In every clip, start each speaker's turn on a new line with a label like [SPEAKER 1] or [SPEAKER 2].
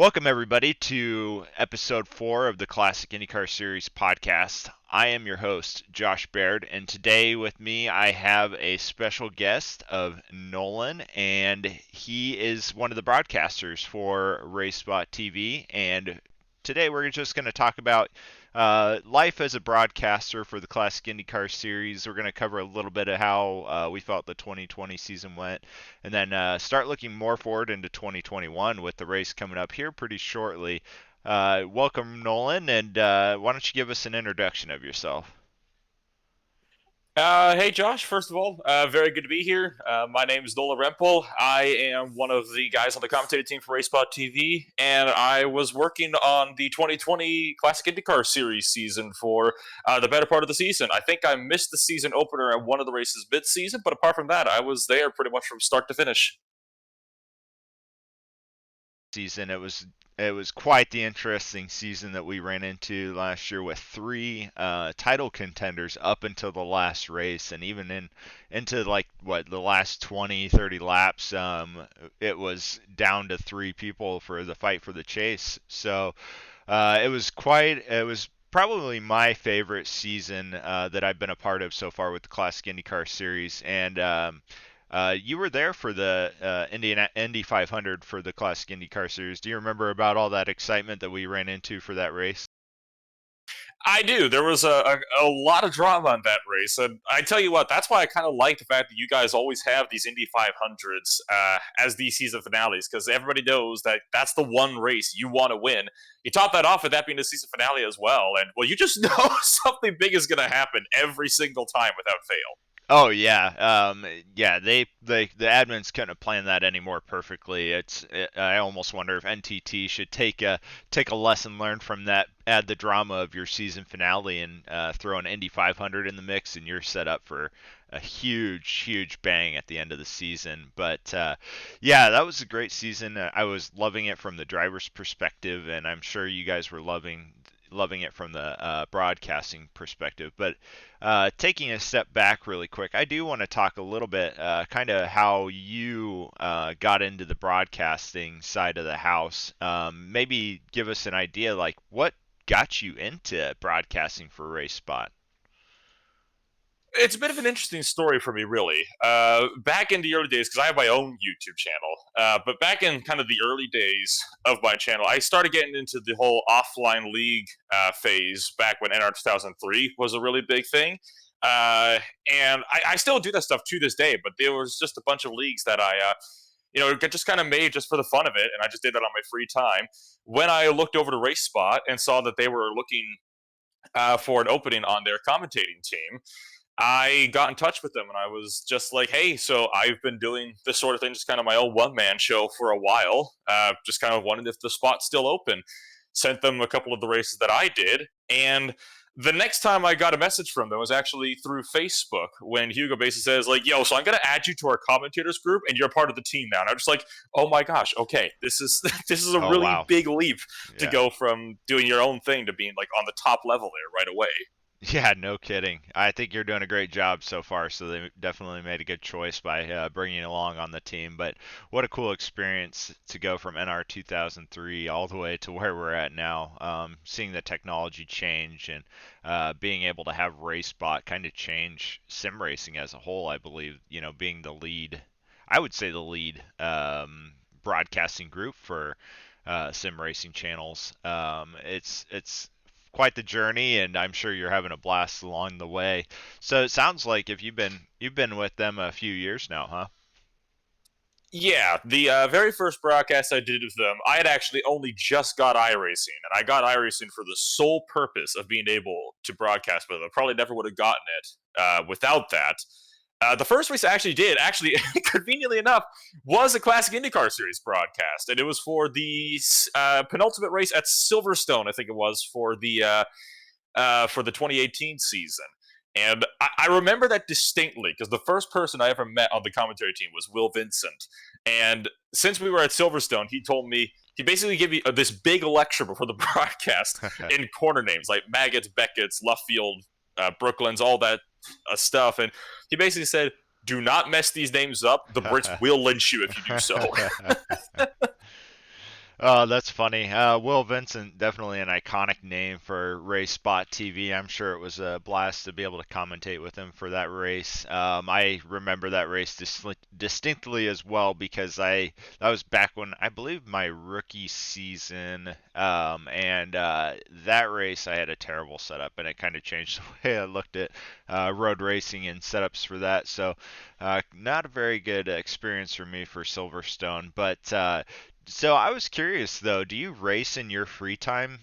[SPEAKER 1] Welcome, everybody, to episode 4 of the Classic IndyCar Series podcast. I am your host, Josh Baird, and today with me I have a special guest of Nolan, and he is one of the broadcasters for RaceCar TV. And today we're just going to talk about life as a broadcaster for the Classic IndyCar Series. We're going to cover a little bit of how we felt the 2020 season went, and then start looking more forward into 2021 with the race coming up here pretty shortly. Welcome, Nolan, and why don't you give us an introduction of yourself?
[SPEAKER 2] Hey Josh, first of all, very good to be here. My name is Nola Rempel. I am one of the guys on the commentator team for RaceCar TV, and I was working on the 2020 Classic IndyCar Series season for the better part of the season. I think I missed the season opener at one of the races mid-season, but apart from that, I was there pretty much from start to finish.
[SPEAKER 1] Season. It was quite the interesting season that we ran into last year with three title contenders up until the last race, and even into like what the last 20, 30 laps, it was down to three people for the fight for the chase. So it was probably my favorite season that I've been a part of so far with the Classic IndyCar Series, and you were there for the Indy 500 for the Classic IndyCar Series. Do you remember about all that excitement that we ran into for that race?
[SPEAKER 2] I do. There was a lot of drama on that race, and I tell you what, that's why I kind of like the fact that you guys always have these Indy 500s as these season finales, because everybody knows that that's the one race you want to win. You top that off with that being the season finale as well, and well, you just know something big is going to happen every single time without fail.
[SPEAKER 1] Oh yeah, yeah. The admins couldn't have planned that any more perfectly. I almost wonder if NTT should take a lesson learned from that. Add the drama of your season finale and throw an Indy 500 in the mix, and you're set up for a huge bang at the end of the season. But yeah, that was a great season. I was loving it from the driver's perspective, and I'm sure you guys were loving it from the broadcasting perspective. But taking a step back really quick, I do want to talk a little bit kind of how you got into the broadcasting side of the house. Maybe give us an idea like what got you into broadcasting for Race Spot.
[SPEAKER 2] It's a bit of an interesting story for me, really. Back in the early days, because I have my own YouTube channel, but back in kind of the early days of my channel, I started getting into the whole offline league phase back when NR 2003 was a really big thing. And I still do that stuff to this day, but there was just a bunch of leagues that just kind of made just for the fun of it, and I just did that on my free time. When I looked over to Race Spot and saw that they were looking for an opening on their commentating team, I got in touch with them and I was just like, hey, so I've been doing this sort of thing, just kind of my own one man show for a while. Just kind of wondered if the spot's still open. Sent them a couple of the races that I did. And the next time I got a message from them was actually through Facebook when Hugo basically says, like, yo, so I'm going to add you to our commentators group and you're part of the team now. And I'm just like, oh my gosh, okay, this is this is a
[SPEAKER 1] Oh
[SPEAKER 2] really
[SPEAKER 1] wow,
[SPEAKER 2] big leap to
[SPEAKER 1] yeah.
[SPEAKER 2] go from doing your own thing to being like on the top level there right away.
[SPEAKER 1] Yeah, no kidding. I think you're doing a great job so far, so they definitely made a good choice by bringing you along on the team. But what a cool experience to go from NR 2003 all the way to where we're at now. Seeing the technology change and being able to have RaceBot kind of change sim racing as a whole, I believe, being the lead, I would say the lead broadcasting group for sim racing channels. It's quite the journey, and I'm sure you're having a blast along the way. So it sounds like if you've been with them a few years now, huh?
[SPEAKER 2] Yeah, the very first broadcast I did with them, I had actually only just got iRacing, and I got iRacing for the sole purpose of being able to broadcast with them. I probably never would have gotten it without that. The first race I actually did, actually, conveniently enough, was a Classic IndyCar Series broadcast, and it was for the penultimate race at Silverstone, I think it was, for the 2018 season. And I remember that distinctly because the first person I ever met on the commentary team was Will Vincent. And since we were at Silverstone, he told me, he basically gave me this big lecture before the broadcast in corner names like Maggots, Beckett's, Luffield, Brooklands, all that stuff. And he basically said, do not mess these names up. The Brits will lynch you if you do so.
[SPEAKER 1] Oh, that's funny. Will Vincent, definitely an iconic name for Race Spot TV. I'm sure it was a blast to be able to commentate with him for that race. I remember that race distinctly as well because that was back when I believe my rookie season, and that race I had a terrible setup, and it kind of changed the way I looked at road racing and setups for that. So, not a very good experience for me for Silverstone, but. So I was curious though, do you race in your free time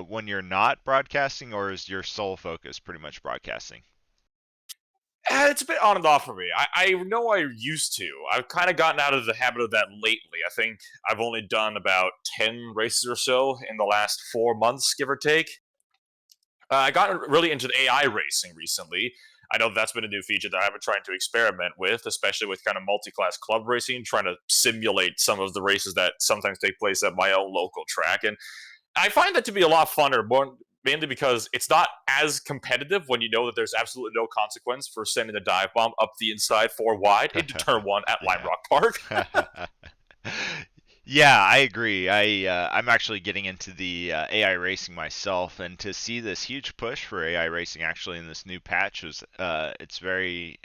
[SPEAKER 1] when you're not broadcasting, or is your sole focus pretty much broadcasting?
[SPEAKER 2] It's a bit on and off for me. I know I used to. I've kind of gotten out of the habit of that lately. I think I've only done about 10 races or so in the last 4 months, give or take. I got really into the AI racing recently. I know that's been a new feature that I've been trying to experiment with, especially with kind of multi-class club racing, trying to simulate some of the races that sometimes take place at my own local track. And I find that to be a lot funner, more mainly because it's not as competitive when you know that there's absolutely no consequence for sending a dive bomb up the inside four wide into turn one at Lime
[SPEAKER 1] Yeah.
[SPEAKER 2] Rock Park.
[SPEAKER 1] Yeah, I agree. I'm actually getting into the AI racing myself, and to see this huge push for AI racing actually in this new patch was it's very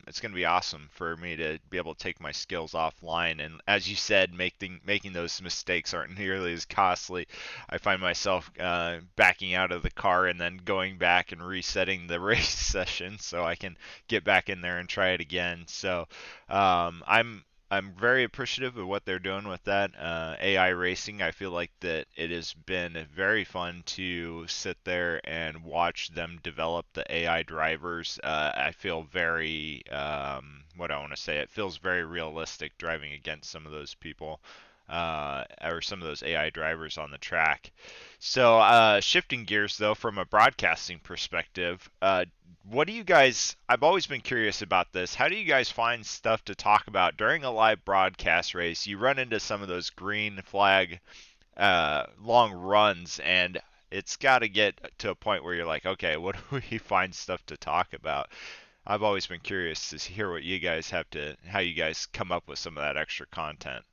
[SPEAKER 1] it's going to be awesome for me to be able to take my skills offline. And as you said, making those mistakes aren't nearly as costly. I find myself backing out of the car and then going back and resetting the race session so I can get back in there and try it again. So I'm very appreciative of what they're doing with that AI racing. I feel like that it has been very fun to sit there and watch them develop the AI drivers. I feel very, what I want to say, it feels very realistic driving against some of those people, or some of those AI drivers on the track. So, shifting gears though, from a broadcasting perspective, what do you guys? I've always been curious about this. How do you guys find stuff to talk about during a live broadcast race? You run into some of those green flag long runs, and it's got to get to a point where you're like, okay, what do we find stuff to talk about? I've always been curious to hear what you guys have to, how you guys come up with some of that extra content.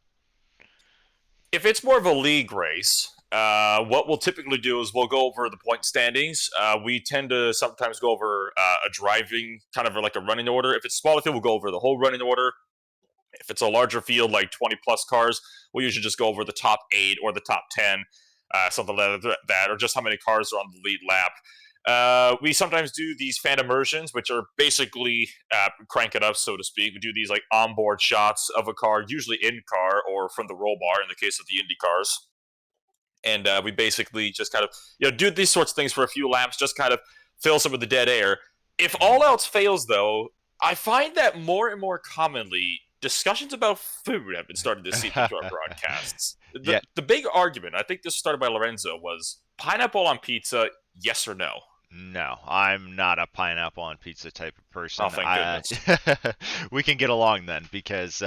[SPEAKER 2] If it's more of a league race, what we'll typically do is we'll go over the point standings. We tend to sometimes go over a driving, kind of like a running order. If it's smaller field, we'll go over the whole running order. If it's a larger field, like 20 plus cars, we'll usually just go over the top eight or the top 10, something like that, or just how many cars are on the lead lap. We sometimes do these fan immersions, which are basically crank it up, so to speak. We do these like onboard shots of a car, usually in car or from the roll bar in the case of the Indy cars. And we basically just kind of do these sorts of things for a few laps, just kind of fill some of the dead air. If
[SPEAKER 1] Mhm.
[SPEAKER 2] all else fails, though, I find that more and more commonly discussions about food have been starting to seep into our broadcasts. The
[SPEAKER 1] Yeah,
[SPEAKER 2] the big argument, I think this started by Lorenzo, was pineapple on pizza, yes or no?
[SPEAKER 1] no, I'm not a pineapple on pizza type of
[SPEAKER 2] Oh,
[SPEAKER 1] person.
[SPEAKER 2] thank goodness.
[SPEAKER 1] We can get along then because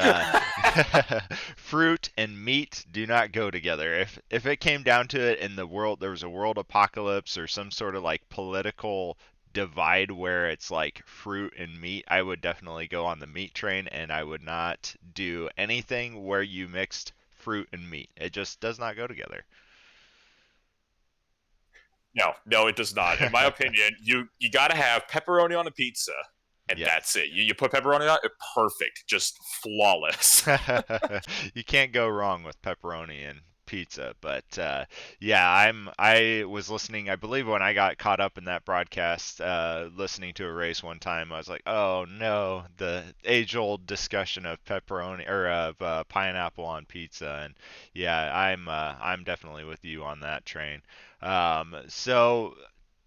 [SPEAKER 1] fruit and meat do not go together. If it came down to it, and there was a world apocalypse or some sort of like political divide where it's like fruit and meat, I would definitely go on the meat train, and I would not do anything where you mixed fruit and meat. It just does not go together.
[SPEAKER 2] No, no, it does not. In my opinion, you got to have pepperoni on a pizza, and
[SPEAKER 1] Yeah.
[SPEAKER 2] that's it. You put pepperoni on it, perfect, just flawless.
[SPEAKER 1] You can't go wrong with pepperoni and pizza. But yeah, I was listening. I believe when I got caught up in that broadcast, listening to a race one time, I was like, oh no, the age-old discussion of pepperoni or of pineapple on pizza. And yeah, I'm definitely with you on that train. So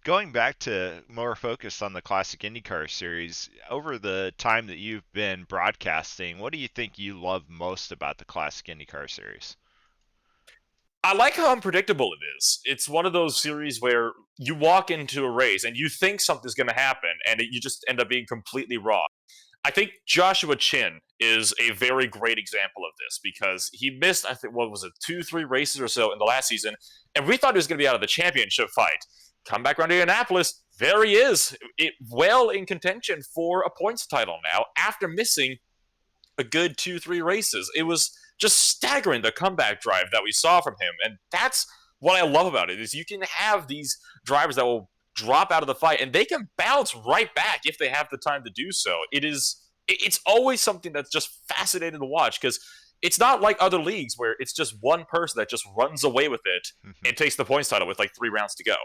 [SPEAKER 1] going back to more focus on the classic IndyCar series, over the time that you've been broadcasting, what do you think you love most about the classic IndyCar series?
[SPEAKER 2] I like how unpredictable it is. It's one of those series where you walk into a race and you think something's going to happen, and you just end up being completely wrong. I think Joshua Chin is a very great example of this because he missed, I think, what was it, 2, 3 races or so in the last season, and we thought he was going to be out of the championship fight. Come back around to Indianapolis, there he is, well in contention for a points title now after missing a good 2, 3 races. It was just staggering the comeback drive that we saw from him. And that's what I love about it is you can have these drivers that will drop out of the fight and they can bounce right back if they have the time to do so. It's always something that's just fascinating to watch because it's not like other leagues where it's just one person that just runs away with it and takes the points title with like 3 rounds to go.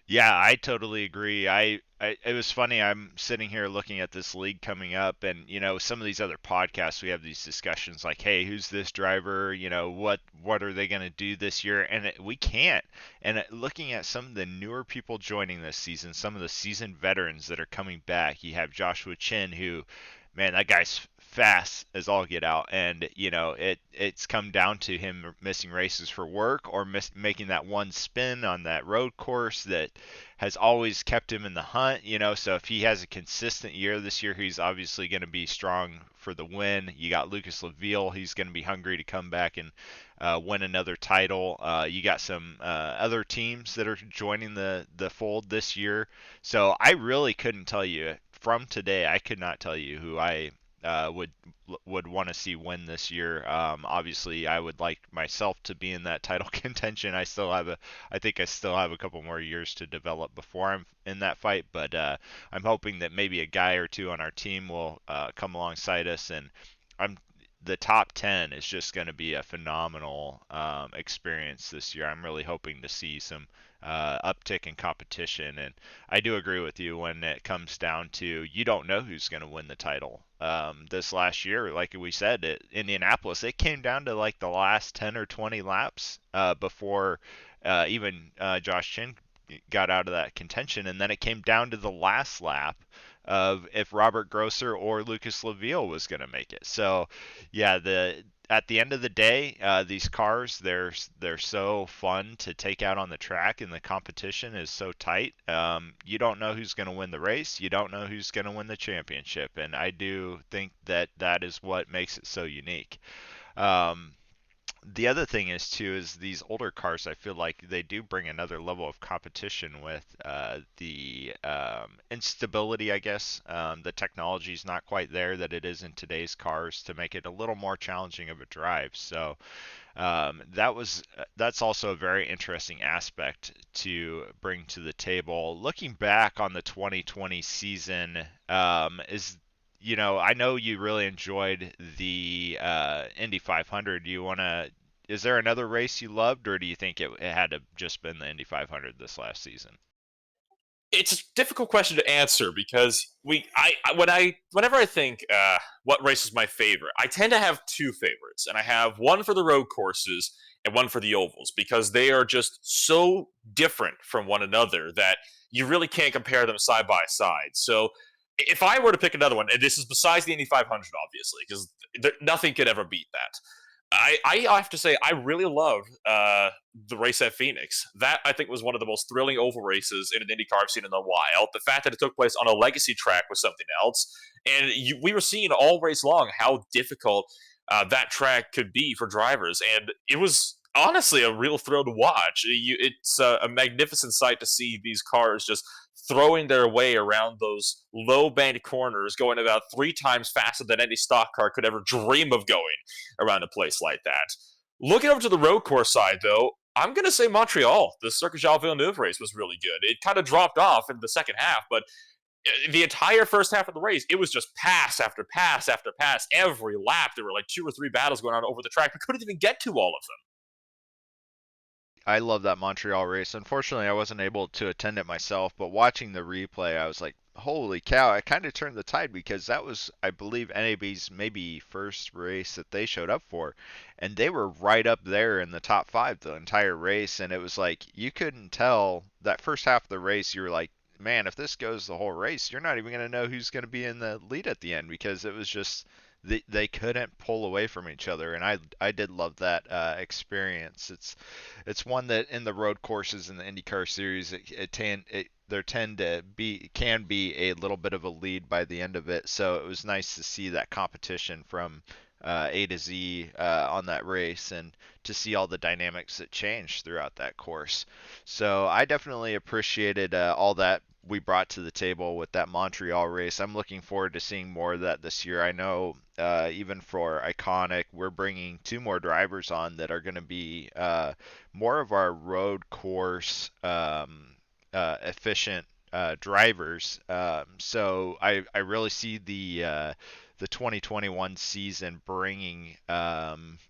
[SPEAKER 1] Yeah, I totally agree. It was funny. I'm sitting here looking at this league coming up, and some of these other podcasts, we have these discussions like, "Hey, who's this driver? What are they going to do this year?" And we can't. And looking at some of the newer people joining this season, some of the seasoned veterans that are coming back, you have Joshua Chin, who, man, that guy's fast as all get out, and it's come down to him missing races for work or making that one spin on that road course that has always kept him in the hunt. So if he has a consistent year this year, he's obviously going to be strong for the win. You got Lucas Leveille, he's going to be hungry to come back and win another title. You got some other teams that are joining the fold this year. So I really couldn't tell you from today. I could not tell you who I would want to see win this year. Obviously, I would like myself to be in that title contention. I think I still have a couple more years to develop before I'm in that fight, but I'm hoping that maybe a guy or two on our team will come alongside us, and I'm the top 10 is just going to be a phenomenal experience this year. I'm really hoping to see some uptick in competition, and I do agree with you when it comes down to you don't know who's going to win the title. This last year, like we said, at Indianapolis, it came down to like the last 10 or 20 laps before even Josh Chin got out of that contention, and then it came down to the last lap of if Robert Grosser or Lucas Leveille was going to make it. So, yeah, at the end of the day, these cars they're so fun to take out on the track, and the competition is so tight. You don't know who's going to win the race. You don't know who's going to win the championship, and I do think that is what makes it so unique. Um, the other thing is too is these older cars. I feel like they do bring another level of competition with the instability. I guess the technology is not quite there that it is in today's cars to make it a little more challenging of a drive. So that's also a very interesting aspect to bring to the table. Looking back on the 2020 season, is I know you really enjoyed the Indy 500. Do you want to? Is there another race you loved, or do you think it had to just been the Indy 500 this last season?
[SPEAKER 2] It's a difficult question to answer because whenever I think what race is my favorite, I tend to have two favorites, and I have one for the road courses and one for the ovals because they are just so different from one another that you really can't compare them side by side. So if I were to pick another one, and this is besides the Indy 500, obviously, because nothing could ever beat that. I have to say I really loved the race at Phoenix. That I think was one of the most thrilling oval races in an IndyCar I've seen in a while. The fact that it took place on a legacy track was something else, and we were seeing all race long how difficult that track could be for drivers, and it was honestly a real thrill to watch. It's a magnificent sight to see these cars just throwing their way around those low bank corners, going about 3 times faster than any stock car could ever dream of going around a place like that. Looking over to the road course side, though, I'm going to say Montreal. The Circuit Jean Villeneuve race was really good. It kind of dropped off in the second half, but the entire first half of the race, it was just pass after pass after pass. Every lap, there were like 2 or 3 battles going on over the track. We couldn't even get to all of them.
[SPEAKER 1] I love that Montreal race. Unfortunately, I wasn't able to attend it myself, but watching the replay, I was like, holy cow, I kind of turned the tide because that was, I believe, NAB's maybe first race that they showed up for. And they were right up there in the top five the entire race. And it was like, you couldn't tell that first half of the race, you were like, man, if this goes the whole race, you're not even going to know who's going to be in the lead at the end because it was just they couldn't pull away from each other, and I did love that experience. It's one that in the road courses in the IndyCar series, there tend to be can be a little bit of a lead by the end of it. So it was nice to see that competition from A to Z on that race, and to see all the dynamics that changed throughout that course. So I definitely appreciated all that we brought to the table with that Montreal race. I'm looking forward to seeing more of that this year. I know even for Iconic, we're bringing two more drivers on that are going to be more of our road course efficient drivers. So I really see the 2021 season bringing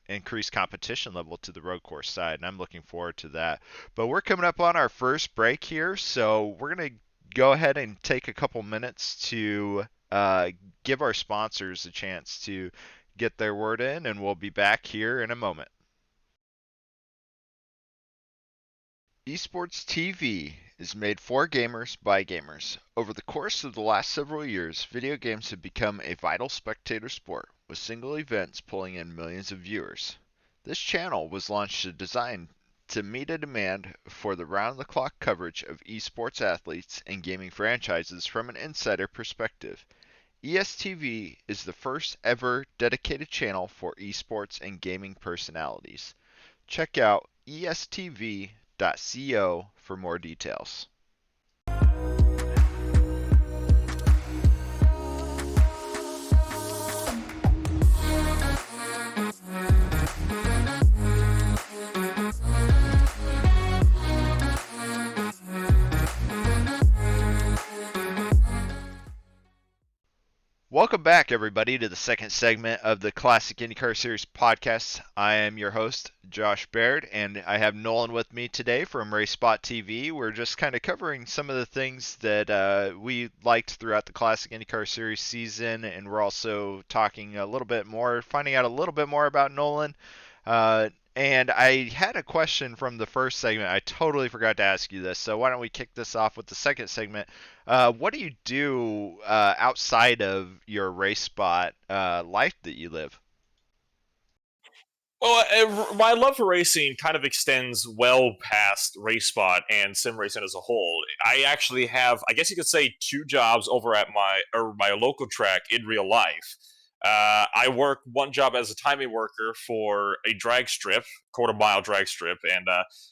[SPEAKER 1] increased competition level to the road course side, and I'm looking forward to that. But we're coming up on our first break here, so we're going to go ahead and take a couple minutes to give our sponsors a chance to get their word in, and we'll be back here in a moment. Esports TV is made for gamers by gamers. Over the course of the last several years, video games have become a vital spectator sport, with single events pulling in millions of viewers. This channel was launched designed to meet a demand for the round-the-clock coverage of esports athletes and gaming franchises from an insider perspective. ESTV is the first ever dedicated channel for esports and gaming personalities. Check out estv.co for more details. Welcome back, everybody, to the second segment of the Classic IndyCar Series podcast. I am your host, Josh Baird, and I have Nolan with me today from RaceSpot TV. We're just kind of covering some of the things that we liked throughout the Classic IndyCar Series season, and we're also talking a little bit more, finding out a little bit more about Nolan. And I had a question from the first segment. I totally forgot to ask you this, so why don't we kick this off with the second segment? What do you do outside of your race spot life that you live?
[SPEAKER 2] Well, my love for racing kind of extends well past race spot and sim racing as a whole. I actually have, I guess you could say, two jobs over at my local track in real life. I work one job as a timing worker for a drag strip, quarter-mile drag strip, and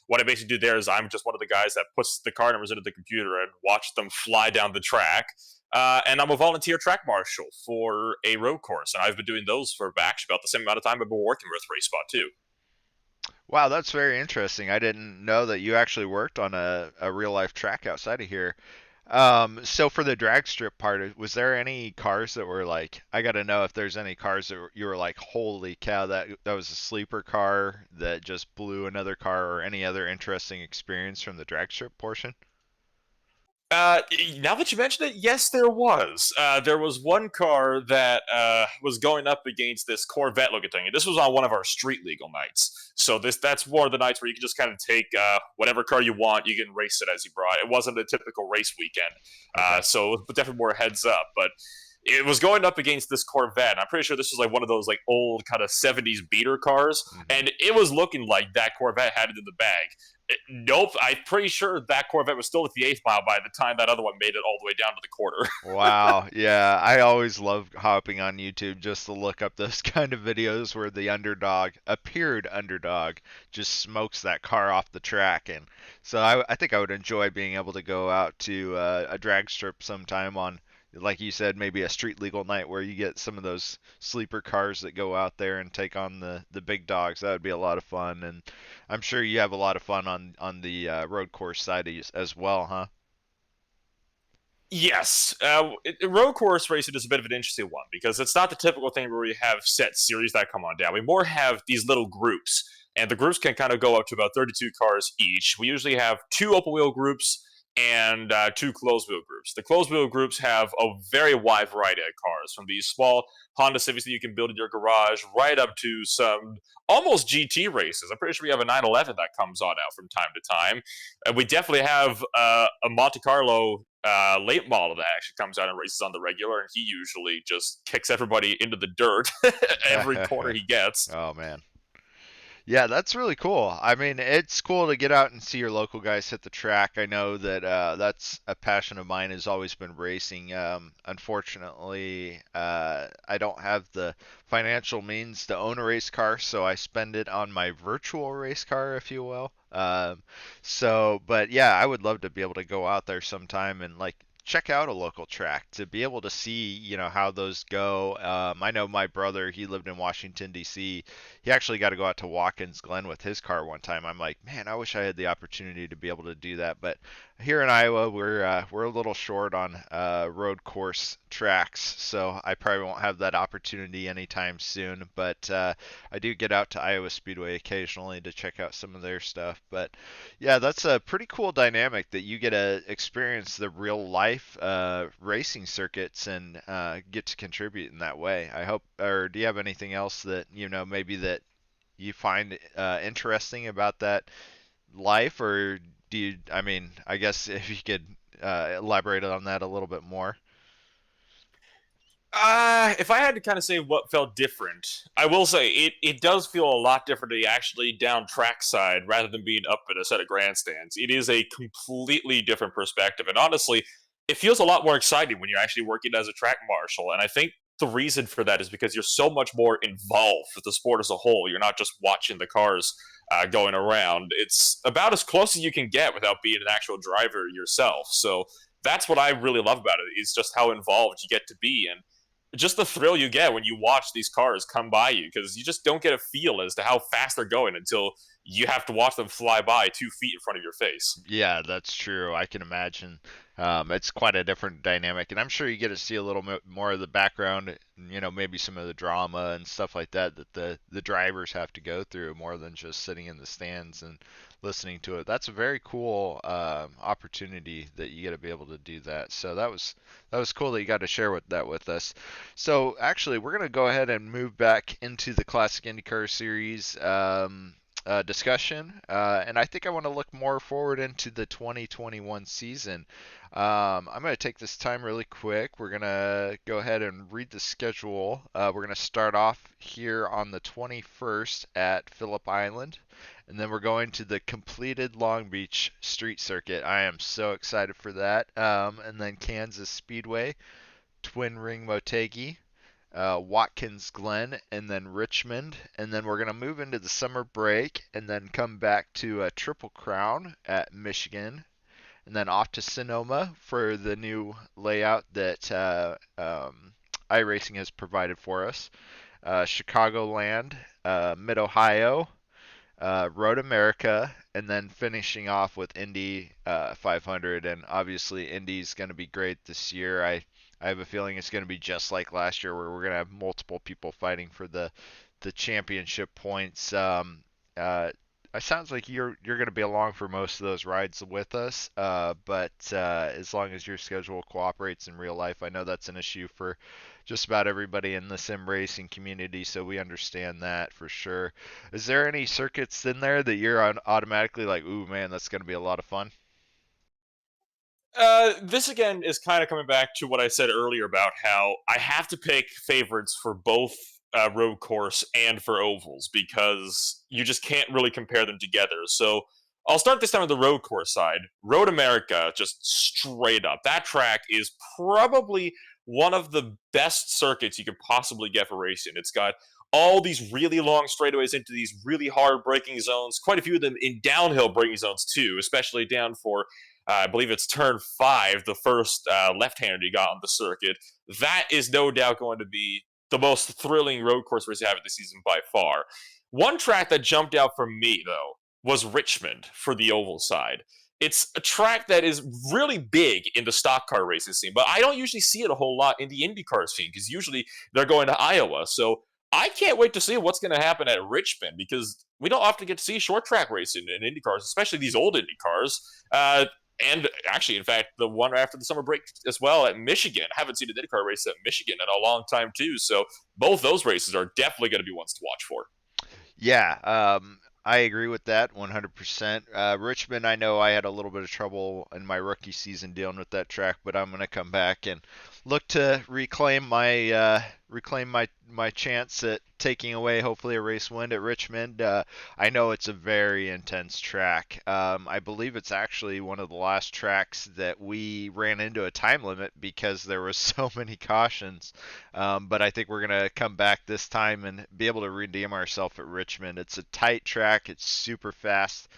[SPEAKER 2] what I basically do there is I'm just one of the guys that puts the car numbers into the computer and watch them fly down the track. And I'm a volunteer track marshal for a road course, and I've been doing those for actually about the same amount of time I've been working with RaceSpot too.
[SPEAKER 1] Wow, that's very interesting. I didn't know that you actually worked on a real life track outside of here. So for the drag strip part, was there any cars that were like, I got to know if there's any cars that you were like, holy cow, that was a sleeper car that just blew another car, or any other interesting experience from the drag strip portion?
[SPEAKER 2] Now that you mention it, yes, there was. There was one car that was going up against this Corvette looking thing. This was on one of our street legal nights. So that's one of the nights where you can just kind of take whatever car you want, you can race it as you brought. It wasn't a typical race weekend,
[SPEAKER 1] Okay.
[SPEAKER 2] so it was definitely more heads up. But it was going up against this Corvette. I'm pretty sure this was like one of those like old kind of 70s beater cars,
[SPEAKER 1] Hmm.
[SPEAKER 2] and it was looking like that Corvette had it in the bag. Nope, I'm pretty sure that Corvette was still at the eighth mile by the time that other one made it all the way down to the quarter.
[SPEAKER 1] Wow. Yeah, I always love hopping on YouTube just to look up those kind of videos where the underdog, appeared underdog, just smokes that car off the track. And so I think I would enjoy being able to go out to a drag strip sometime on, like you said, maybe a street legal night where you get some of those sleeper cars that go out there and take on the big dogs. That would be a lot of fun. And I'm sure you have a lot of fun on the road course side as well, huh?
[SPEAKER 2] Yes, road course racing is a bit of an interesting one because it's not the typical thing where we have set series that come on down. We more have these little groups, and the groups can kind of go up to about 32 cars each. We usually have two open wheel groups and two closed wheel groups. The closed wheel groups have a very wide variety of cars, from these small Honda Civics that you can build in your garage, right up to some almost GT races. I'm pretty sure we have a 911 that comes on out from time to time. We definitely have a Monte Carlo late model that actually comes out and races on the regular, and he usually just kicks everybody into the dirt every corner he gets.
[SPEAKER 1] Oh man. Yeah, that's really cool. I mean, it's cool to get out and see your local guys hit the track. I know that that's a passion of mine, has always been racing. Unfortunately, I don't have the financial means to own a race car, so I spend it on my virtual race car, if you will. Um, so, but yeah, I would love to be able to go out there sometime and like check out a local track to be able to see, how those go. I know my brother, he lived in Washington, D.C. He actually got to go out to Watkins Glen with his car one time. I'm like, man, I wish I had the opportunity to be able to do that. But here in Iowa, we're a little short on road course tracks, so I probably won't have that opportunity anytime soon. But I do get out to Iowa Speedway occasionally to check out some of their stuff. But yeah, that's a pretty cool dynamic that you get to experience the real life racing circuits and get to contribute in that way. I hope, or do you have anything else that maybe that you find interesting about that life, or do you? I mean, I guess if you could elaborate on that a little bit more.
[SPEAKER 2] If I had to kind of say what felt different, I will say it does feel a lot different to be actually down trackside rather than being up in a set of grandstands. It is a completely different perspective, and honestly, it feels a lot more exciting when you're actually working as a track marshal. And I think the reason for that is because you're so much more involved with the sport as a whole. You're not just watching the cars going around. It's about as close as you can get without being an actual driver yourself. So that's what I really love about it is just how involved you get to be and just the thrill you get when you watch these cars come by you because you just don't get a feel as to how fast they're going until you have to watch them fly by 2 feet in front of your face.
[SPEAKER 1] Yeah, that's true. I can imagine. It's quite a different dynamic, and I'm sure you get to see a little bit more of the background, maybe some of the drama and stuff like that that the drivers have to go through more than just sitting in the stands and listening to it. That's a very cool opportunity that you get to be able to do that. So that was cool that you got to share that with us. So actually, we're gonna go ahead and move back into the Classic IndyCar Series. Discussion, and I think I want to look more forward into the 2021 season. I'm going to take this time really quick. We're going to go ahead and read the schedule. We're going to start off here on the 21st at Phillip Island, and then we're going to the completed Long Beach Street Circuit. I am so excited for that. And then Kansas Speedway, Twin Ring Motegi, Watkins Glen, and then Richmond. And then we're going to move into the summer break and then come back to a Triple Crown at Michigan. And then off to Sonoma for the new layout that iRacing has provided for us. Chicagoland, Mid Ohio, Road America, and then finishing off with Indy 500. And obviously, Indy's going to be great this year. I have a feeling it's going to be just like last year, where we're going to have multiple people fighting for the championship points. It sounds like you're going to be along for most of those rides with us, but as long as your schedule cooperates in real life, I know that's an issue for just about everybody in the sim racing community, so we understand that for sure. Is there any circuits in there that you're on automatically like, ooh man, that's going to be a lot of fun?
[SPEAKER 2] This again is kind of coming back to what I said earlier about how I have to pick favorites for both road course and for ovals because you just can't really compare them together. So I'll start this time with the road course side. Road America, just straight up. That track is probably one of the best circuits you could possibly get for racing. It's got all these really long straightaways into these really hard braking zones, quite a few of them in downhill braking zones too, especially down for I believe it's turn five, the first left-hander you got on the circuit. That is no doubt going to be the most thrilling road course race you have this season by far. One track that jumped out for me, though, was Richmond for the oval side. It's a track that is really big in the stock car racing scene, but I don't usually see it a whole lot in the IndyCar scene because usually they're going to Iowa. So I can't wait to see what's going to happen at Richmond because we don't often get to see short track racing in IndyCars, especially these old IndyCars. And actually, in fact, the one after the summer break as well at Michigan. I haven't seen a IndyCar race at Michigan in a long time too. So both those races are definitely going to be ones to watch for.
[SPEAKER 1] Yeah, I agree with that 100%. Richmond, I know I had a little bit of trouble in my rookie season dealing with that track, but I'm going to come back and look to reclaim my chance at taking away hopefully a race win at Richmond. I know it's a very intense track. I believe it's actually one of the last tracks that we ran into a time limit because there was so many cautions. But I think we're going to come back this time and be able to redeem ourselves at Richmond. It's a tight track. It's super fast.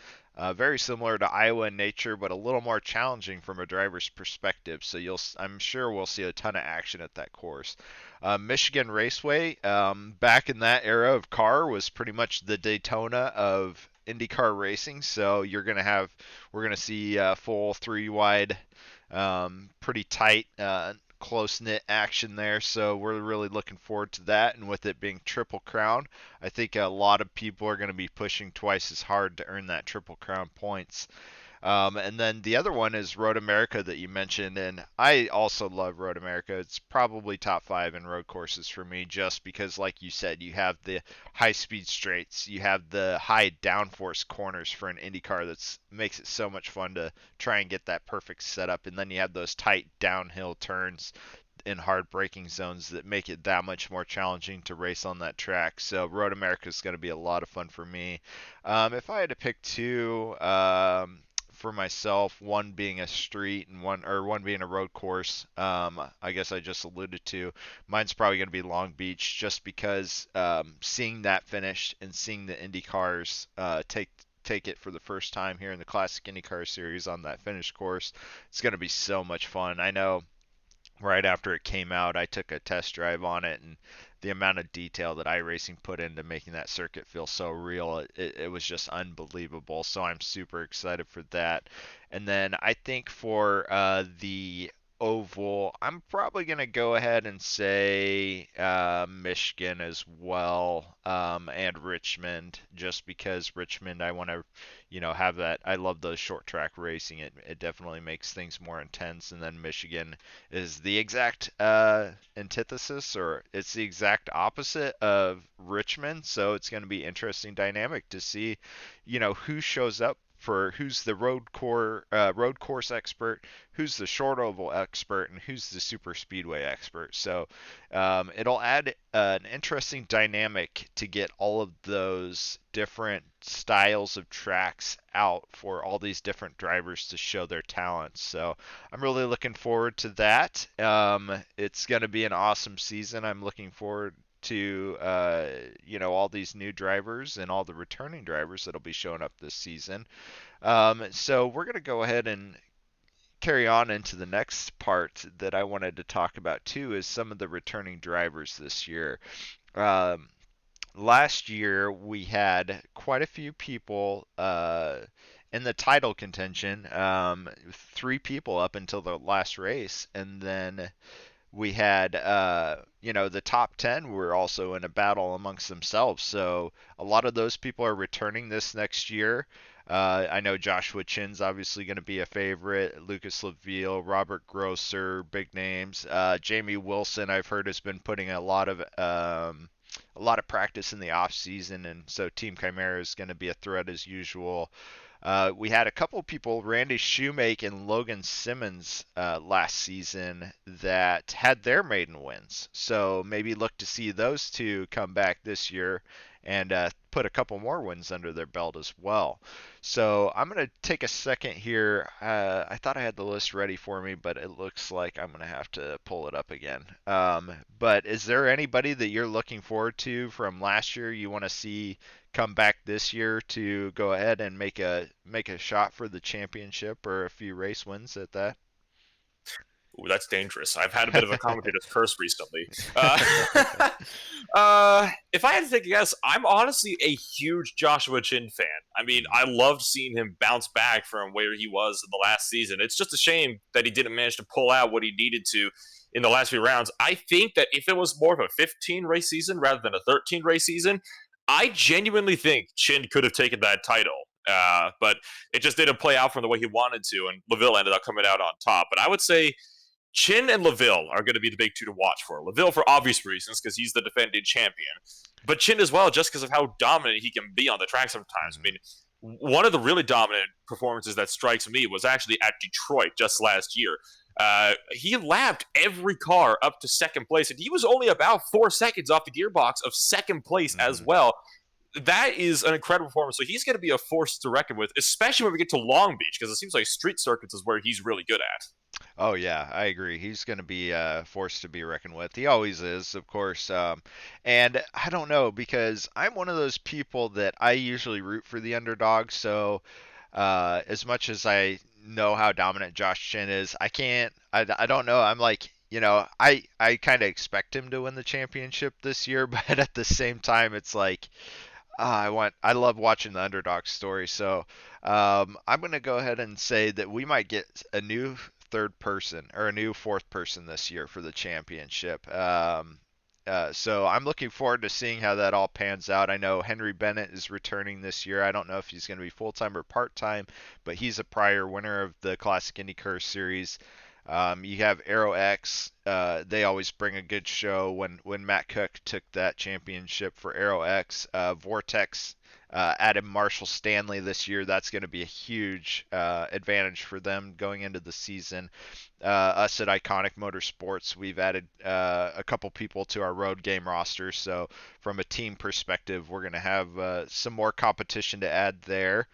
[SPEAKER 1] Very similar to Iowa in nature, but a little more challenging from a driver's perspective. So I'm sure we'll see a ton of action at that course. Michigan Raceway, back in that era of car, was pretty much the Daytona of IndyCar racing. So we're gonna see full three wide, pretty tight, close knit action there. So we're really looking forward to that. And with it being Triple Crown, I think a lot of people are going to be pushing twice as hard to earn that Triple Crown points. And then the other one is Road America that you mentioned, and I also love Road America. It's probably top five in road courses for me, just because, like you said, you have the high-speed straights, you have the high downforce corners for an IndyCar that makes it so much fun to try and get that perfect setup, and then you have those tight downhill turns in hard braking zones that make it that much more challenging to race on that track. So Road America is going to be a lot of fun for me. If I had to pick two, for myself, one being a street and one being a road course. I guess I just alluded to. Mine's probably going to be Long Beach, just because seeing that finished and seeing the Indy cars take it for the first time here in the Classic IndyCar Series on that finished course, it's going to be so much fun. I know right after it came out, I took a test drive on it, and the amount of detail that iRacing put into making that circuit feel so real, it was just unbelievable. So I'm super excited for that. And then I think for the oval, I'm probably going to go ahead and say Michigan as well, and Richmond, just because Richmond, I want to, have that. I love those short track racing. It definitely makes things more intense. And then Michigan is the exact antithesis, or it's the exact opposite of Richmond. So it's going to be interesting dynamic to see, who shows up for who's the road course expert, who's the short oval expert, and who's the super speedway expert. So it'll add an interesting dynamic to get all of those different styles of tracks out for all these different drivers to show their talents. So I'm really looking forward to that. It's going to be an awesome season. I'm looking forward to all these new drivers and all the returning drivers that'll be showing up this season. So we're going to go ahead and carry on into the next part that I wanted to talk about too, is some of the returning drivers this year. Um, Last year we had quite a few people in the title contention, three people up until the last race, and then we had the top 10 were also in a battle amongst themselves. So a lot of those people are returning this next year. I know Joshua Chin's obviously going to be a favorite. Lucas Laville, Robert Grosser, big names. Jamie Wilson, I've heard, has been putting a lot of practice in the off season, and so Team Chimera is going to be a threat as usual. We had a couple people, Randy Shoemake and Logan Simmons, last season that had their maiden wins. So maybe look to see those two come back this year and put a couple more wins under their belt as well. So I'm going to take a second here. I thought I had the list ready for me, but it looks like I'm going to have to pull it up again. But is there anybody that you're looking forward to from last year you want to see come back this year to go ahead and make a shot for the championship or a few race wins at that?
[SPEAKER 2] Ooh, that's dangerous. I've had a bit of a commentator's curse recently. If I had to take a guess, I'm honestly a huge Joshua Chin fan. I mean, I loved seeing him bounce back from where he was in the last season. It's just a shame that he didn't manage to pull out what he needed to in the last few rounds. I think that if it was more of a 15 race season rather than a 13 race season, I genuinely think Chin could have taken that title. But it just didn't play out from the way he wanted to, and Laville ended up coming out on top. But I would say Chin and Laville are going to be the big two to watch for. Laville for obvious reasons because he's the defending champion, but Chin as well just because of how dominant he can be on the track sometimes. I mean, one of the really dominant performances that strikes me was actually at Detroit just last year. He lapped every car up to second place, and he was only about 4 seconds off the gearbox of second place as well. That is an incredible performance. So he's going to be a force to reckon with, especially when we get to Long Beach, because it seems like street circuits is where he's really good at.
[SPEAKER 1] Oh yeah, I agree. He's going to be a force to be reckoned with. He always is, of course. And I don't know, because I'm one of those people that I usually root for the underdog. So As much as I know how dominant Josh Chin is, I don't know. I'm like, I kind of expect him to win the championship this year, but at the same time, it's like, I love watching the underdog story. So I'm going to go ahead and say that we might get a new third person or a new fourth person this year for the championship. So I'm looking forward to seeing how that all pans out. I know Henry Bennett is returning this year. I don't know if he's going to be full time or part time, but he's a prior winner of the Classic IndyCar Series. You have Aero X. They always bring a good show. When Matt Cook took that championship for Aero X, Vortex added Marshall Stanley this year. That's going to be a huge advantage for them going into the season. Us at Iconic Motorsports, we've added a couple people to our road game roster. So from a team perspective, we're going to have some more competition to add there.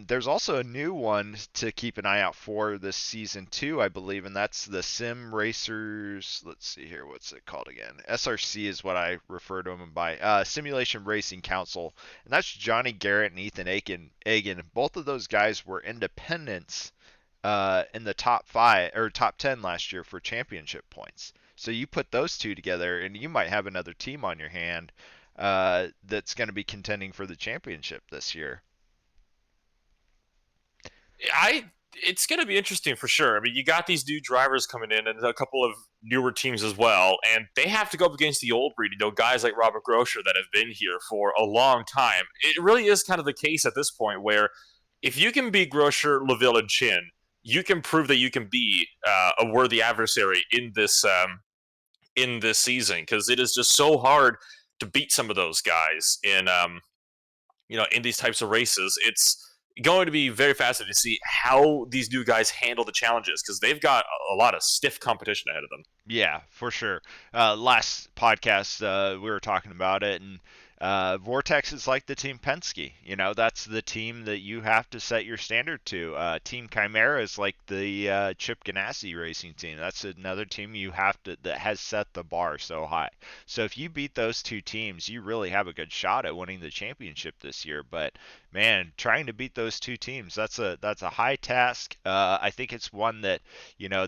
[SPEAKER 1] There's also a new one to keep an eye out for this season too, I believe, and that's the Sim Racers. Let's see here, what's it called again? SRC is what I refer to them by. Simulation Racing Council, and that's Johnny Garrett and Ethan Agan. Both of those guys were independents in the top 5 or top 10 last year for championship points. So you put those two together, and you might have another team on your hand that's going to be contending for the championship this year.
[SPEAKER 2] I it's going to be interesting for sure. I mean, you got these new drivers coming in and a couple of newer teams as well, and they have to go up against the old breed. Guys like Robert Groscher that have been here for a long time. It really is kind of the case at this point where if you can beat Groscher, LaVille, and Chin, you can prove that you can be a worthy adversary in this season because it is just so hard to beat some of those guys in these types of races. It's going to be very fascinating to see how these new guys handle the challenges because they've got a lot of stiff competition ahead of them.
[SPEAKER 1] Yeah, for sure. Last podcast, we were talking about it, and Vortex is like the Team Penske. That's the team that you have to set your standard to. Team Chimera is like the Chip Ganassi racing team. That's another team you have to that has set the bar so high. So if you beat those two teams, you really have a good shot at winning the championship this year. But man, trying to beat those two teams, that's a high task. I think it's one that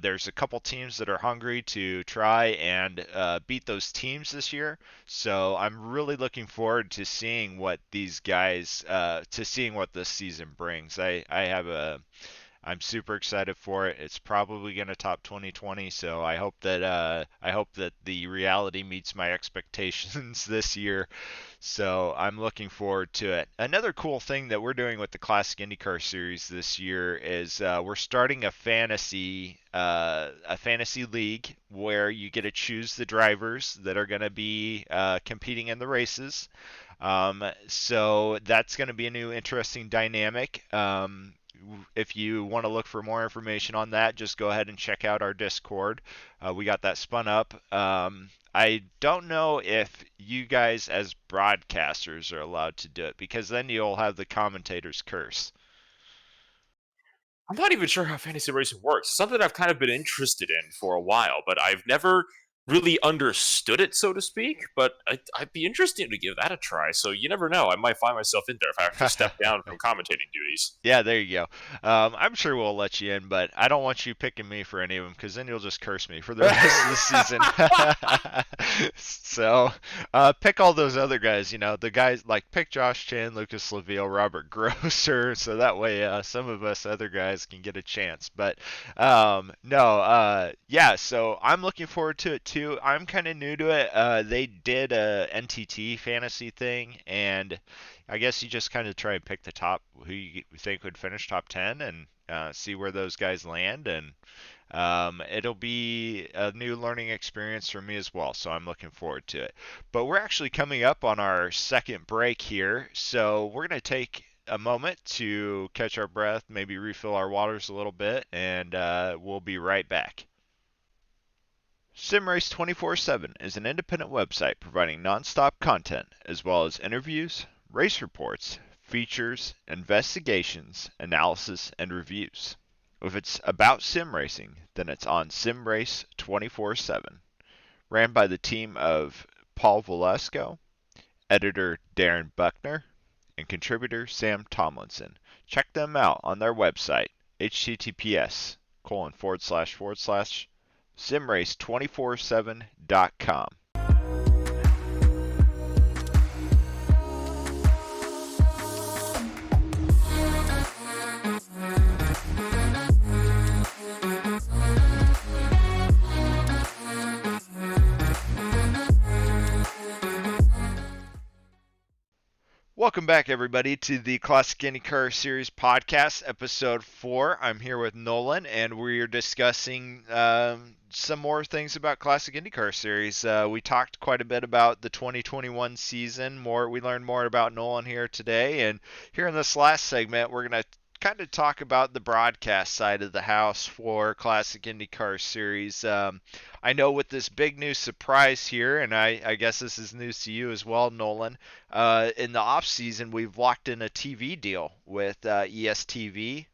[SPEAKER 1] there's a couple teams that are hungry to try and beat those teams this year. So I'm really looking forward to seeing what these guys, to seeing what this season brings. I'm super excited for it. It's probably going to top 2020, so I hope that the reality meets my expectations this year. So I'm looking forward to it. Another cool thing that we're doing with the Classic IndyCar Series this year is we're starting a fantasy league where you get to choose the drivers that are going to be competing in the races. So that's going to be a new interesting dynamic. If you want to look for more information on that, just go ahead and check out our Discord. We got that spun up. I don't know if you guys, as broadcasters, are allowed to do it because then you'll have the commentator's curse.
[SPEAKER 2] I'm not even sure how fantasy racing works. It's something I've kind of been interested in for a while, but I've never really understood it, so to speak. But I'd be interested to give that a try. So you never know. I might find myself in there if I have to step down from commentating duties.
[SPEAKER 1] Yeah, there you go. I'm sure we'll let you in, but I don't want you picking me for any of them because then you'll just curse me for the rest of the season. So, pick all those other guys. The guys like pick Josh Chan, Lucas Leveille, Robert Grosser, so that way some of us other guys can get a chance. But no, yeah. So I'm looking forward to it too. I'm kind of new to it. They did a NTT fantasy thing, and I guess you just kind of try and pick the top who you think would finish top 10 and see where those guys land. And it'll be a new learning experience for me as well. So I'm looking forward to it. But we're actually coming up on our second break here. So we're going to take a moment to catch our breath, maybe refill our waters a little bit, and we'll be right back. SimRace 24/7 is an independent website providing nonstop content as well as interviews, race reports, features, investigations, analysis, and reviews. If it's about sim racing, then it's on SimRace 24/7. Ran by the team of Paul Velasco, editor Darren Buckner, and contributor Sam Tomlinson. check them out on their website, https://simrace247.com. Welcome back, everybody, to the Classic IndyCar Series podcast, episode 4. I'm here with Nolan, and we're discussing some more things about Classic IndyCar Series. We talked quite a bit about the 2021 season. We learned more about Nolan here today, and here in this last segment, we're going to kind of talk about the broadcast side of the house for Classic IndyCar Series. I know with this big new surprise here, and I guess this is news to you as well, Nolan. In the off season, we've locked in a TV deal with ESTV,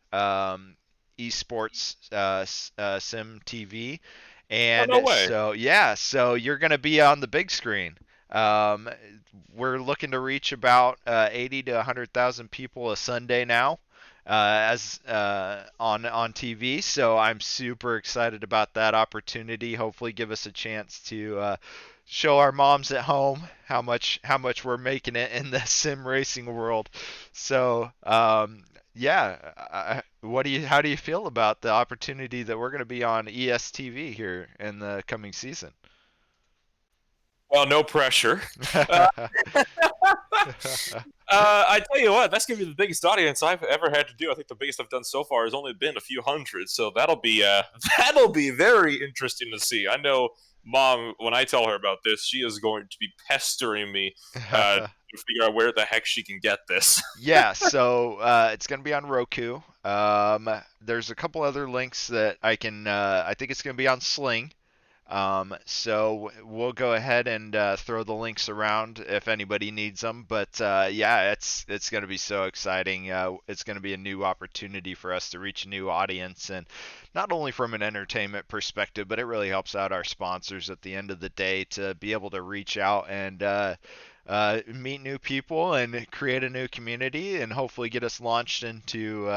[SPEAKER 1] ESports Sim TV,
[SPEAKER 2] Oh,
[SPEAKER 1] and
[SPEAKER 2] no way.
[SPEAKER 1] so you're going to be on the big screen. Um, we're looking to reach about 80 to 100,000 people a Sunday now. As on TV, so I'm super excited about that opportunity. Hopefully, give us a chance to show our moms at home how much we're making it in the sim racing world. So yeah, how do you feel about the opportunity that we're going to be on ESTV here in the coming season?
[SPEAKER 2] Well, no pressure. I tell you what, that's gonna be the biggest audience I've ever had to do. I think the biggest I've done so far has only been a few hundred, so that'll be that'll be very interesting to see. I know, Mom, when I tell her about this, she is going to be pestering me to figure out where the heck she can get this.
[SPEAKER 1] Yeah, so it's going to be on Roku. There's a couple other links that I think it's going to be on Sling. So we'll go ahead and throw the links around if anybody needs them. But yeah, it's going to be so exciting. It's going to be a new opportunity for us to reach a new audience, and not only from an entertainment perspective, but it really helps out our sponsors at the end of the day to be able to reach out and meet new people and create a new community, and hopefully get us launched into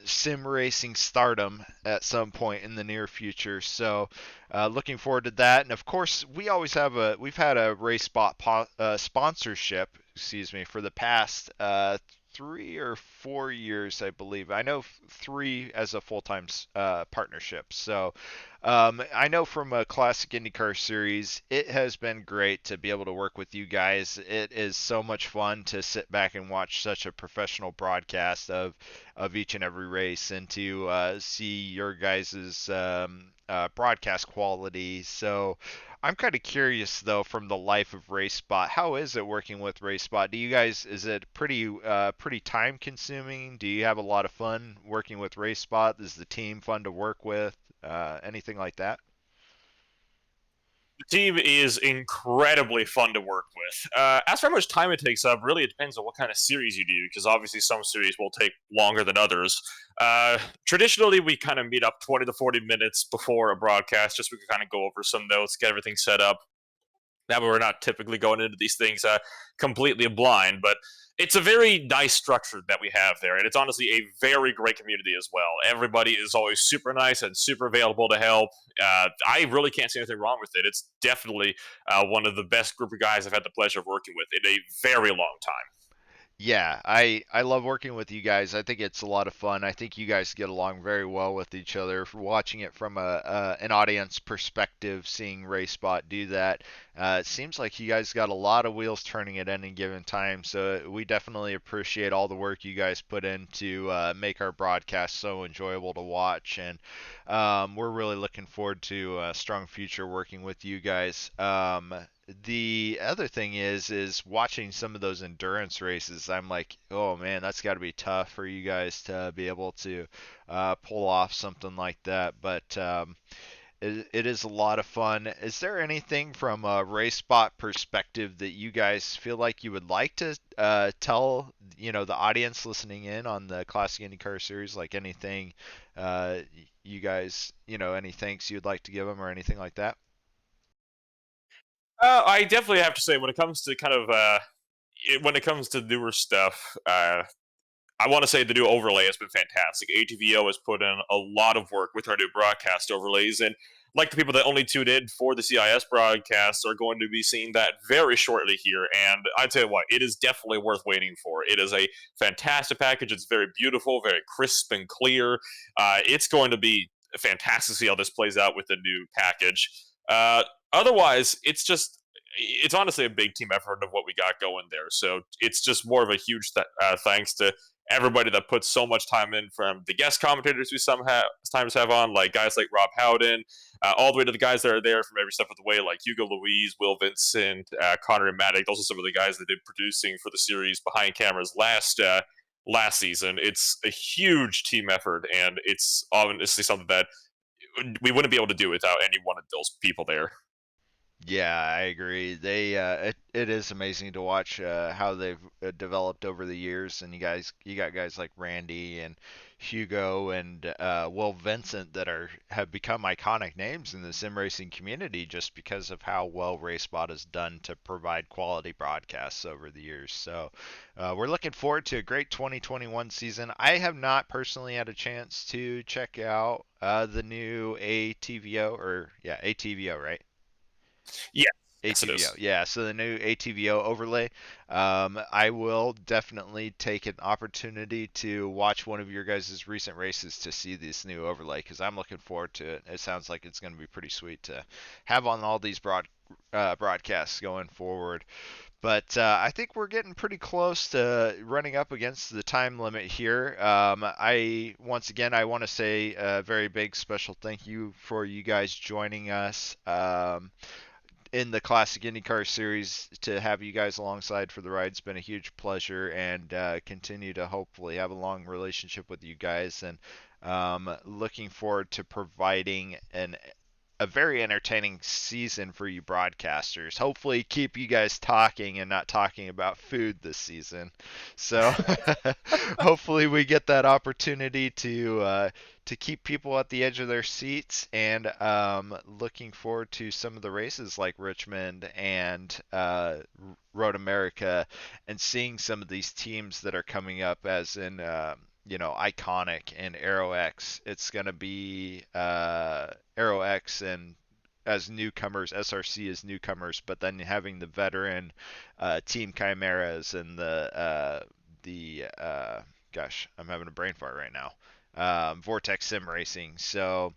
[SPEAKER 1] sim racing stardom at some point in the near future. So, looking forward to that. And of course, we've had a sponsorship, excuse me, for the past 3 or 4 years, I believe. I know three as a full-time partnership. So, I know from a Classic IndyCar series, it has been great to be able to work with you guys. It is so much fun to sit back and watch such a professional broadcast of each and every race, and to see your guys' broadcast quality. So I'm kind of curious though, from the life of RaceSpot, how is it working with RaceSpot? Is it pretty time consuming? Do you have a lot of fun working with RaceSpot? Is the team fun to work with? Anything like that?
[SPEAKER 2] The team is incredibly fun to work with. As for how much time it takes up, really it depends on what kind of series you do, because obviously some series will take longer than others. Traditionally, we kind of meet up 20 to 40 minutes before a broadcast, just so we can kind of go over some notes, get everything set up. That way we're not typically going into these things completely blind, but it's a very nice structure that we have there, and it's honestly a very great community as well. Everybody is always super nice and super available to help. I really can't see anything wrong with it. It's definitely one of the best group of guys I've had the pleasure of working with in a very long time.
[SPEAKER 1] Yeah, I love working with you guys. I think it's a lot of fun. I think you guys get along very well with each other. For watching it from a an audience perspective, seeing RaceBot do that, it seems like you guys got a lot of wheels turning at any given time. So we definitely appreciate all the work you guys put in to make our broadcast so enjoyable to watch, and we're really looking forward to a strong future working with you guys. The other thing is watching some of those endurance races. I'm like, oh man, that's got to be tough for you guys to be able to pull off something like that. But it is a lot of fun. Is there anything from a race spot perspective that you guys feel like you would like to tell, the audience listening in on the Classic IndyCar series? Like anything, uh, you guys, any thanks you'd like to give them or anything like that?
[SPEAKER 2] I definitely have to say, when it comes to kind of when it comes to newer stuff, I want to say the new overlay has been fantastic. ATVO has put in a lot of work with our new broadcast overlays, and like the people that only tuned in for the CIS broadcasts are going to be seeing that very shortly here. And I tell you what, it is definitely worth waiting for. It is a fantastic package. It's very beautiful, very crisp and clear. It's going to be fantastic to see how this plays out with the new package. Uh, Otherwise, it's honestly a big team effort of what we got going there. So it's just more of a huge thanks to everybody that puts so much time in, from the guest commentators we sometimes have on, like guys like Rob Howden, all the way to the guys that are there from every step of the way, like Hugo Louise, Will Vincent, Connor and Maddox. Those are some of the guys that did producing for the series behind cameras last season. It's a huge team effort, and it's obviously something that we wouldn't be able to do without any one of those people there.
[SPEAKER 1] Yeah, I agree. It is amazing to watch how they've developed over the years, and you got guys like Randy and Hugo and Will Vincent that are have become iconic names in the sim racing community just because of how well RaceBot has done to provide quality broadcasts over the years. So we're looking forward to a great 2021 season. I have not personally had a chance to check out the new ATVO or yeah ATVO, right?
[SPEAKER 2] Yes, yes, it
[SPEAKER 1] ATVO,
[SPEAKER 2] is.
[SPEAKER 1] yeah. So the new ATVO overlay. I will definitely take an opportunity to watch one of your guys' recent races to see this new overlay because I'm looking forward to it. It sounds like it's going to be pretty sweet to have on all these broadcasts going forward. But I think we're getting pretty close to running up against the time limit here. I once again I want to say a very big special thank you for you guys joining us. In the Classic IndyCar series to have you guys alongside for the ride. It's been a huge pleasure and continue to hopefully have a long relationship with you guys. And looking forward to providing a very entertaining season for you broadcasters. Hopefully, keep you guys talking and not talking about food this season. So, hopefully, we get that opportunity to keep people at the edge of their seats. And looking forward to some of the races like Richmond and Road America, and seeing some of these teams that are coming up, as in. Iconic and Aero X. It's gonna be Aero X and as newcomers, SRC as newcomers, but then having the veteran Team Chimeras and the gosh, I'm having a brain fart right now. Vortex Sim Racing. So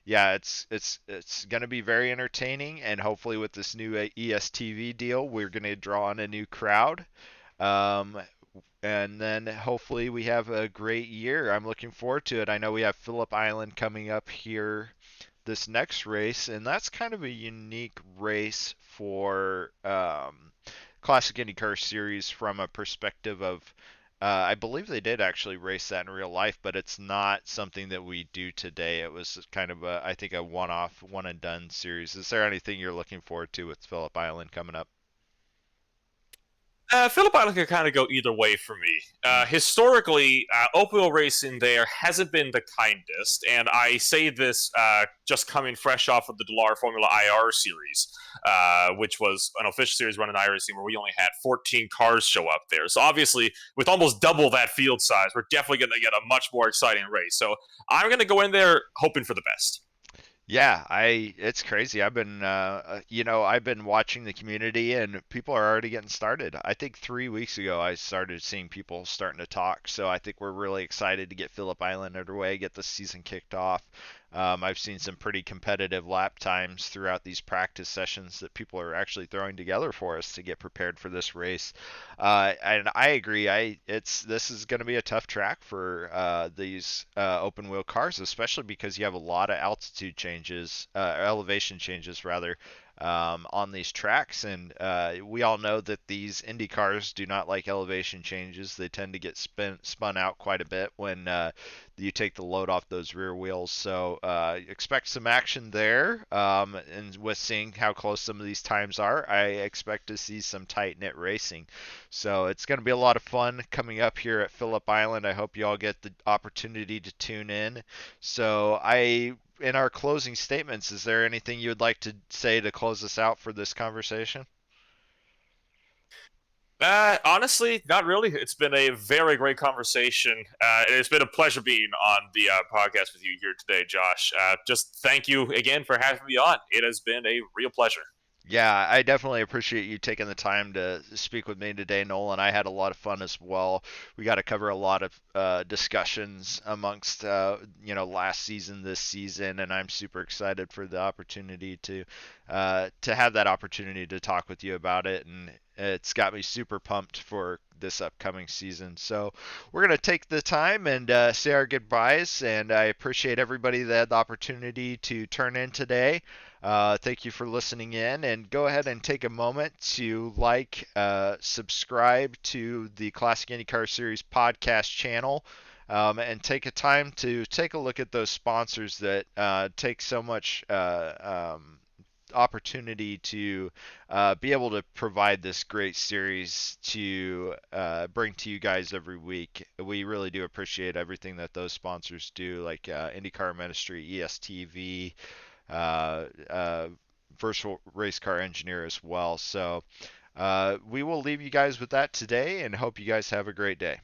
[SPEAKER 1] yeah, it's gonna be very entertaining, and hopefully with this new ESTV deal, we're gonna draw on a new crowd. Um, and then hopefully we have a great year. I'm looking forward to it. I know we have Phillip Island coming up here this next race, and that's kind of a unique race for Classic IndyCar Series from a perspective of. I believe they did actually race that in real life, but it's not something that we do today. It was kind of I think, a one-off, one and done series. Is there anything you're looking forward to with Phillip Island coming up?
[SPEAKER 2] Phillip Island can kind of go either way for me.
[SPEAKER 1] Mm.
[SPEAKER 2] Historically, open wheel racing there hasn't been the kindest, and I say this just coming fresh off of the Delar Formula IR series, which was an official series run in iRacing where we only had 14 cars show up there. So obviously, with almost double that field size, we're definitely going to get a much more exciting race. So I'm going to go in there hoping for the best.
[SPEAKER 1] Yeah, it's crazy. I've been watching the community and people are already getting started. I think 3 weeks ago I started seeing people starting to talk. So I think we're really excited to get Phillip Island underway, get the season kicked off. I've seen some pretty competitive lap times throughout these practice sessions that people are actually throwing together for us to get prepared for this race. And I agree. This is going to be a tough track for these open wheel cars, especially because you have a lot of altitude changes, elevation changes rather, on these tracks. And we all know that these Indy cars do not like elevation changes. They tend to get spun out quite a bit when you take the load off those rear wheels. So expect some action there. And with seeing how close some of these times are, I expect to see some tight knit racing. So it's going to be a lot of fun coming up here at Phillip Island. I hope you all get the opportunity to tune in. So in our closing statements, is there anything you would like to say to close us out for this conversation?
[SPEAKER 2] Honestly, not really. It's been a very great conversation. It's been a pleasure being on the podcast with you here today, Josh. Just thank you again for having me on. It has been a real pleasure.
[SPEAKER 1] Yeah, I definitely appreciate you taking the time to speak with me today, Nolan. I had a lot of fun as well. We got to cover a lot of discussions amongst last season, this season, and I'm super excited for the opportunity to have that opportunity to talk with you about it, and it's got me super pumped for this upcoming season. So we're gonna take the time and say our goodbyes, and I appreciate everybody that had the opportunity to turn in today. Thank you for listening in, and go ahead and take a moment to subscribe to the Classic IndyCar Series podcast channel, and take a time to take a look at those sponsors that take so much opportunity to be able to provide this great series to bring to you guys every week. We really do appreciate everything that those sponsors do, like IndyCar Ministry, ESTV, uh, uh, virtual race car engineer as well. So we will leave you guys with that today and hope you guys have a great day.